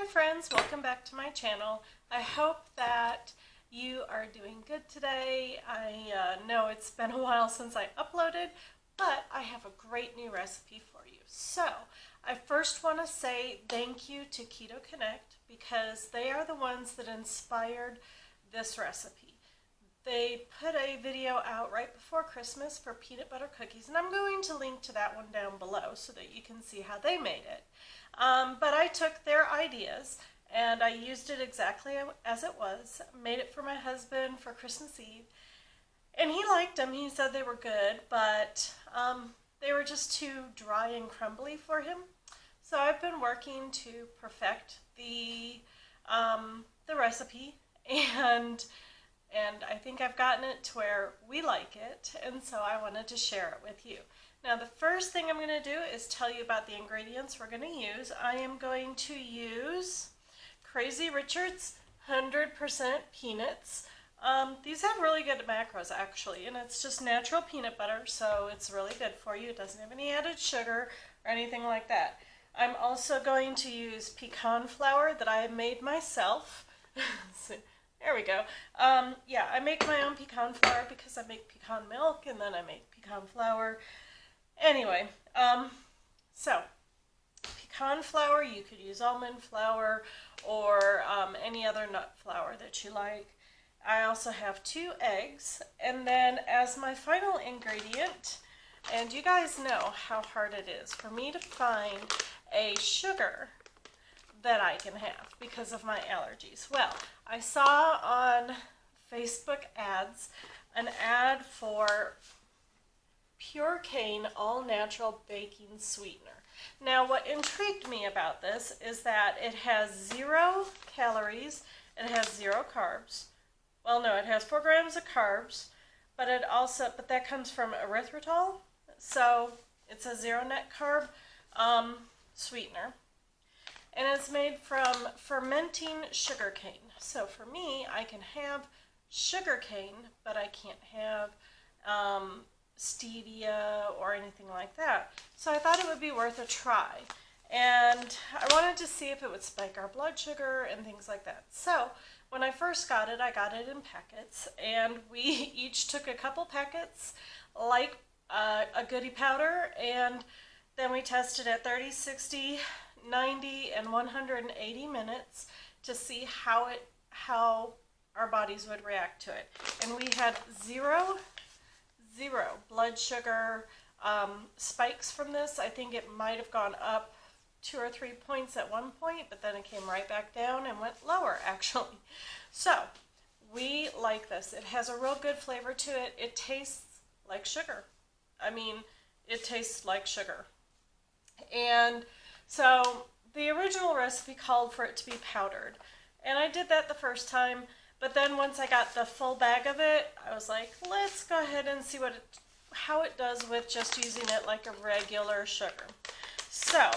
friends, welcome back to my channel. I hope that you are doing good today. I know it's been a while since I uploaded, but I have a great new recipe for you. So I first want to say thank you to Keto Connect because they are the ones that inspired this recipe. They put a video out right before Christmas for peanut butter cookies, and I'm going to link to that one down below so that you can see how they made it. But I took their ideas and I used it exactly as it was, made it for my husband for Christmas Eve, and he liked them. He said they were good, but they were just too dry and crumbly for him. So I've been working to perfect the recipe, and I think I've gotten it to where we like it, and so I wanted to share it with you. Now the first thing I'm going to do is tell you about the ingredients we're going to use. I am going to use Crazy Richard's 100% peanuts. These have really good macros actually, and it's just natural peanut butter, so it's really good for you. It doesn't have any added sugar or anything like that. I'm also going to use pecan flour that I made myself. There we go. Yeah, I make my own pecan flour because I make pecan milk and then I make pecan flour. Anyway, so pecan flour, you could use almond flour or any other nut flour that you like. I also have 2 eggs, and then as my final ingredient, and you guys know how hard it is for me to find a sugar that I can have because of my allergies. Well, I saw on Facebook ads an ad for Purecane all-natural baking sweetener. Now what intrigued me about this is that it has 0 calories, it has 0 carbs. Well, no, it has 4 grams of carbs, but that comes from erythritol, so it's a 0 net carb sweetener. And it's made from fermenting sugar cane. So for me, I can have sugar cane, but I can't have stevia or anything like that. So I thought it would be worth a try. And I wanted to see if it would spike our blood sugar and things like that. So when I first got it, I got it in packets, and we each took a couple packets, like a goodie powder, and then we tested at 30, 60, 90, and 180 minutes to see how our bodies would react to it. And we had zero blood sugar spikes from this. I think it might have gone up 2 or 3 points at one point, but then it came right back down and went lower actually. So we like this. It has a real good flavor to it. It tastes like sugar. I mean, it tastes like sugar. And so the original recipe called for it to be powdered, and I did that the first time, but then once I got the full bag of it, I was like, let's go ahead and see how it does with just using it like a regular sugar. So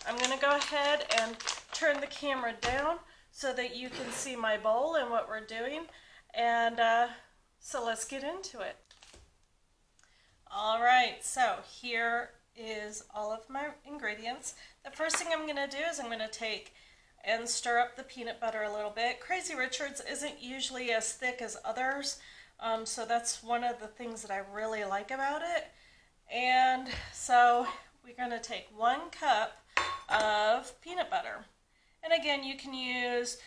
I'm going to go ahead and turn the camera down so that you can see my bowl and what we're doing, and so let's get into it. Alright, so here is all of my ingredients. The first thing I'm going to do is I'm going to take and stir up the peanut butter a little bit. Crazy Richard's isn't usually as thick as others, so that's one of the things that I really like about it. And so we're going to take 1 cup of peanut butter. And again, you can use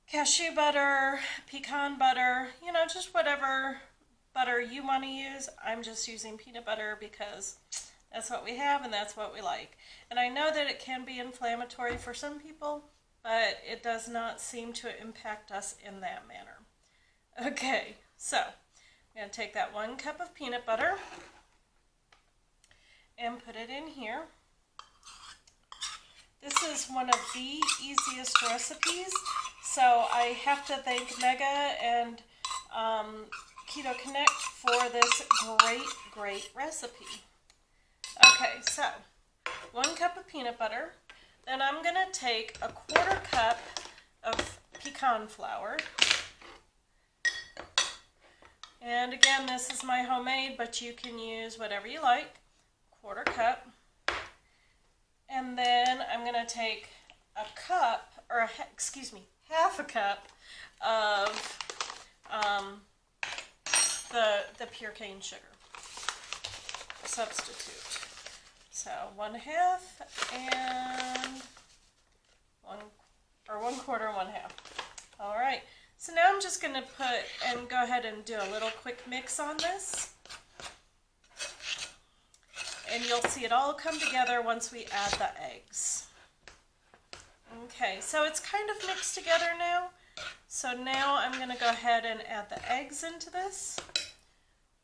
cashew butter, pecan butter, you know, just whatever butter you want to use. I'm just using peanut butter because that's what we have and that's what we like. And I know that it can be inflammatory for some people, but it does not seem to impact us in that manner. Okay, so I'm going to take that 1 cup of peanut butter and put it in here. This is one of the easiest recipes, so I have to thank Mega and Keto Connect for this great recipe. Okay, so 1 cup of peanut butter. Then I'm going to take a 1/4 cup of pecan flour. And again, this is my homemade, but you can use whatever you like. 1/4 cup. And then I'm going to take a cup excuse me, half a cup of the pure cane sugar substitute. So 1/2 and 1/4, 1/2. All right. So now I'm just going to go ahead and do a little quick mix on this. And you'll see it all come together once we add the eggs. Okay, so it's kind of mixed together now. So now I'm going to go ahead and add the eggs into this.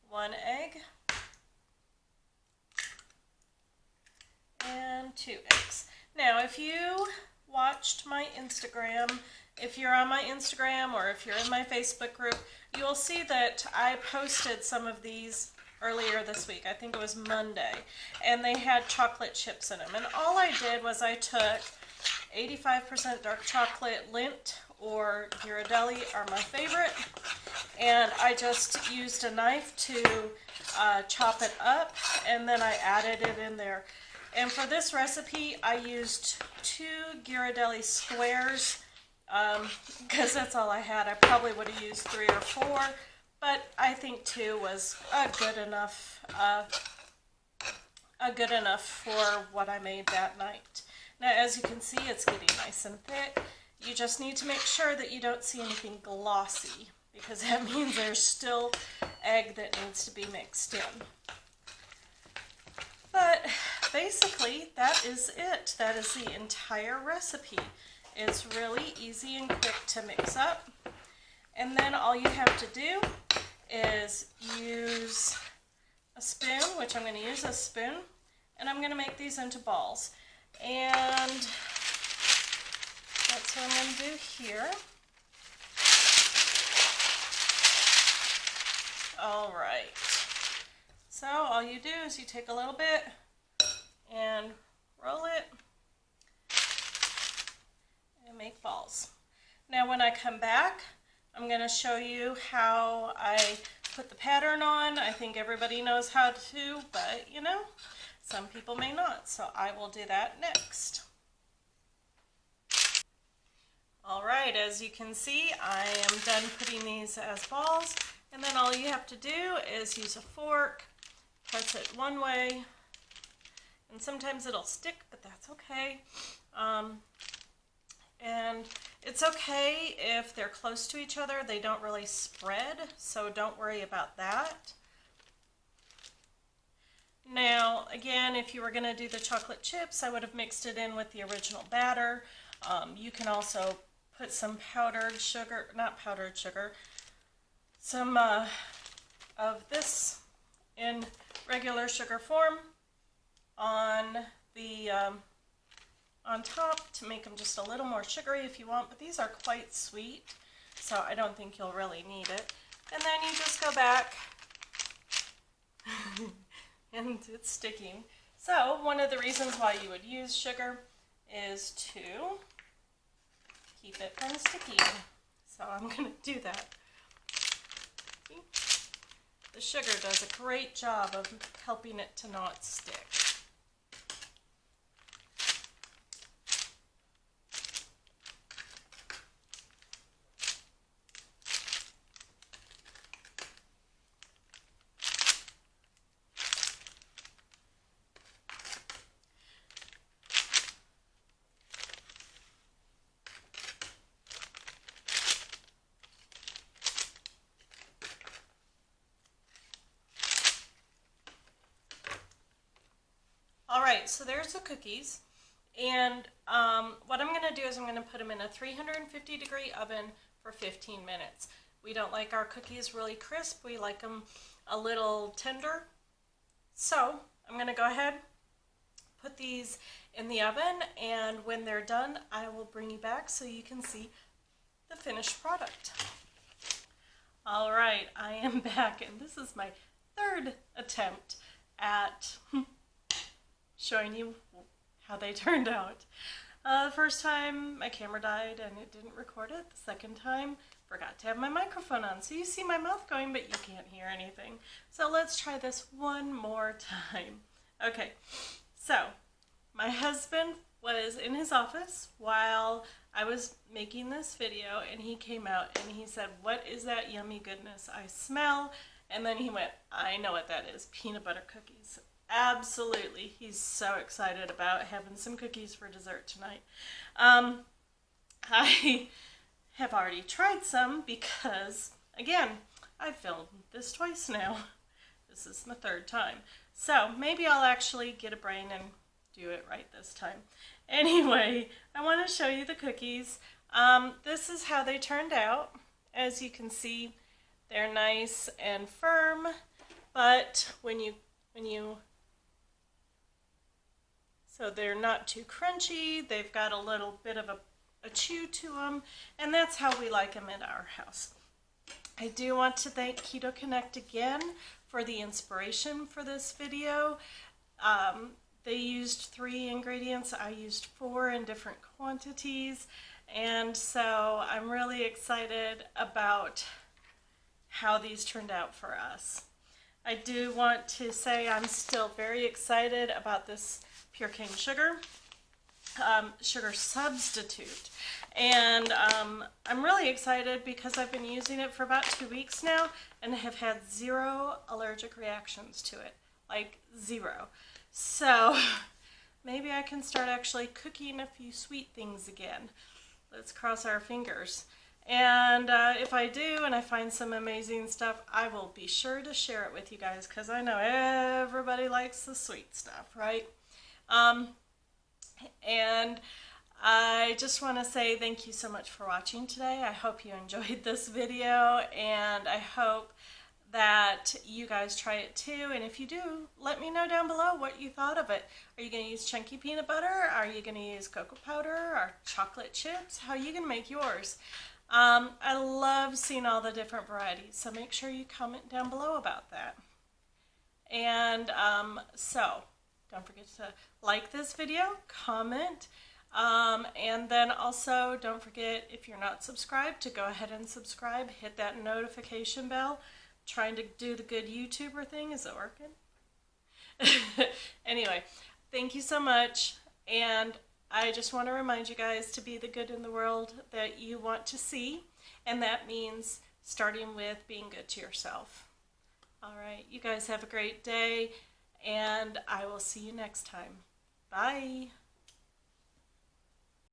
1 egg. And 2 eggs. Now, if you watched my Instagram, if you're on my Instagram or if you're in my Facebook group, you will see that I posted some of these earlier this week. I think it was Monday. And they had chocolate chips in them. And all I did was I took 85% dark chocolate. Lindt or Ghirardelli are my favorite. And I just used a knife to chop it up, and then I added it in there. And for this recipe, I used 2 Ghirardelli squares because that's all I had. I probably would have used 3 or 4, but I think 2 was good enough for what I made that night. Now, as you can see, it's getting nice and thick. You just need to make sure that you don't see anything glossy, because that means there's still egg that needs to be mixed in. But basically, that is it. That is the entire recipe. It's really easy and quick to mix up. And then all you have to do is use a spoon, which I'm going to use a spoon, and I'm going to make these into balls. And that's what I'm going to do here. All right. So all you do is you take a little bit and roll it and make balls. Now when I come back, I'm going to show you how I put the pattern on. I think everybody knows how to, but you know, some people may not, so I will do that next. All right, as you can see, I am done putting these as balls, and then all you have to do is use a fork, press it one way, and sometimes it'll stick, but that's okay. And it's okay if they're close to each other. They don't really spread, so don't worry about that. Now, again, if you were going to do the chocolate chips, I would have mixed it in with the original batter. You can also put some powdered sugar, not powdered sugar, some of this in regular sugar form on the on top to make them just a little more sugary if you want, but these are quite sweet, so I don't think you'll really need it. And then you just go back and it's sticking. So one of the reasons why you would use sugar is to keep it from sticking. So I'm going to do that. See? The sugar does a great job of helping it to not stick. Alright, so there's the cookies, and what I'm going to do is I'm going to put them in a 350-degree oven for 15 minutes. We don't like our cookies really crisp, we like them a little tender. So I'm going to go ahead, put these in the oven, and when they're done I will bring you back so you can see the finished product. Alright, I am back, and this is my third attempt at showing you how they turned out. The first time my camera died and it didn't record it. The second time, forgot to have my microphone on. So you see my mouth going, but you can't hear anything. So let's try this one more time. Okay, so my husband was in his office while I was making this video, and he came out and he said, "What is that yummy goodness I smell?" And then he went, "I know what that is, peanut butter cookies." Absolutely. He's so excited about having some cookies for dessert tonight. I have already tried some because, again, I've filmed this twice now. This is my third time. So maybe I'll actually get a brain and do it right this time. Anyway, I want to show you the cookies. This is how they turned out. As you can see, they're nice and firm, but so they're not too crunchy. They've got a little bit of a chew to them, and that's how we like them at our house. I do want to thank Keto Connect again for the inspiration for this video. They used 3 ingredients. I used 4 in different quantities, and so I'm really excited about how these turned out for us. I do want to say I'm still very excited about this pure cane sugar. Sugar substitute, and I'm really excited because I've been using it for about 2 weeks now and have had 0 allergic reactions to it, like 0. So maybe I can start actually cooking a few sweet things again. Let's cross our fingers. And if I do and I find some amazing stuff, I will be sure to share it with you guys, because I know everybody likes the sweet stuff, right? And I just want to say thank you so much for watching today. I hope you enjoyed this video, and I hope that you guys try it too. And if you do, let me know down below what you thought of it. Are you going to use chunky peanut butter? Are you going to use cocoa powder or chocolate chips? How are you going to make yours? I love seeing all the different varieties, so make sure you comment down below about that. And so don't forget to like this video, comment, and then also don't forget, if you're not subscribed, to go ahead and subscribe. Hit that notification bell. Trying to do the good YouTuber thing. Is it working? Anyway, thank you so much, and I just want to remind you guys to be the good in the world that you want to see, and that means starting with being good to yourself. All right, you guys have a great day, and I will see you next time. Bye.